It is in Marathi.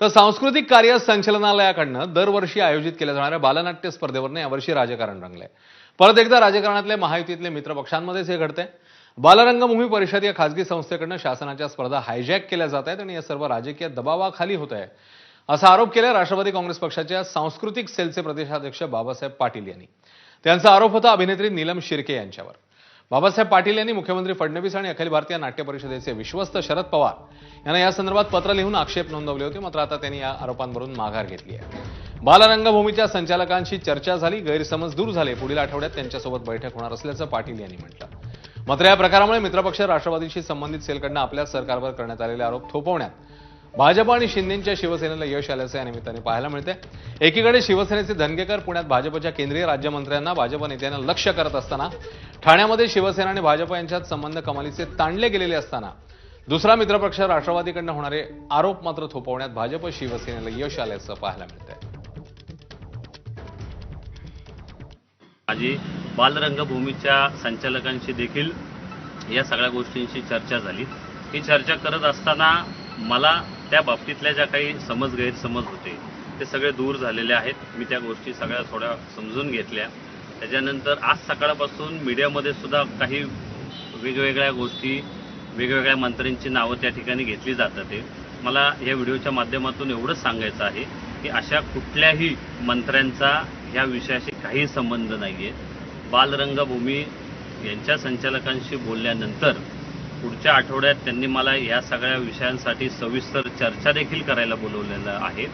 तर सांस्कृतिक कार्य संचालनालयाकडनं दरवर्षी आयोजित केल्या जाणाऱ्या बालनाट्य स्पर्धेवरनं यावर्षी राजकारण रंगलंय। परत एकदा राजकारणातले महायुतीतले मित्रपक्षांमध्येच हे घडतंय। बालरंगभूमी परिषद या खासगी संस्थेकडनं शासनाच्या स्पर्धा हायजॅक केल्या जात आहेत आणि या सर्व राजकीय दबावाखाली होत आहे, असा आरोप केला राष्ट्रवादी काँग्रेस पक्षाच्या सांस्कृतिक सेलचे प्रदेशाध्यक्ष बाबासाहेब पाटील यांनी। त्यांचा आरोप होता अभिनेत्री नीलम शिर्के यांच्यावर। बाबासाहेब पाटील यांनी मुख्यमंत्री फडणवीस आणि अखिल भारतीय नाट्य परिषदेचे विश्वस्त शरद पवार यांना या संदर्भात पत्र लिहून आक्षेप नोंदवले होते, मात्र आता त्यांनी या आरोपांवरून माघार घेतली आहे। बालरंगभूमीच्या संचालकांशी चर्चा झाली, गैरसमज दूर झाले, पुढील आठवड्यात त्यांच्यासोबत बैठक होणार असल्याचं पाटील यांनी म्हटलं। मात्र या प्रकारामुळे मित्रपक्ष राष्ट्रवादीशी संबंधित सेलकडनं आपल्या सरकारवर करण्यात आलेले आरोप थोपवण्यात भाजप आणि शिंदेच्या शिवसेनेला यश आल्याचं या निमित्ताने पाहायला मिळते। एकीकडे शिवसेनेचे धनगेकर पुण्यात भाजपच्या केंद्रीय राज्यमंत्र्यांना भाजप नेत्यांना लक्ष्य करत असताना ठाण्यामध्ये शिवसेना आणि भाजप यांच्यात संबंध कमालीचे ताणले गेलेले असताना दुसरा मित्रपक्ष राष्ट्रवादीकडनं होणारे आरोप मात्र थोपवण्यात भाजप शिवसेनेला यश आल्याचं पाहायला मिळतंय। माझी बालरंगभूमीच्या संचालकांशी देखील या सगळ्या गोष्टींची चर्चा झाली। ही चर्चा करत असताना मला त्या बाबतीतल्या ज्या काही गैरसमज होते ते सगळे दूर झालेले आहेत। मी त्या गोष्टी सगळ्या थोड्या समजून घेतल्या। त्याच्यानंतर आज सकाळपासून मीडियामध्ये सुद्धा काही वेगवेगळ्या गोष्टी, वेगवेगळ्या मंत्र्यांची नावं त्या ठिकाणी घेतली जातात। मला या व्हिडिओच्या माध्यमातून एवढंच सांगायचं आहे की अशा कुठल्याही मंत्र्यांचा ह्या विषयाशी काही संबंध नाहीये। बालरंगभूमी यांच्या संचालकांशी बोलल्यानंतर पुढच्या आठवड्यात त्यांनी मला या सगळ्या विषयांसाठी सविस्तर चर्चा देखील करायला बोलवलेलं आहे।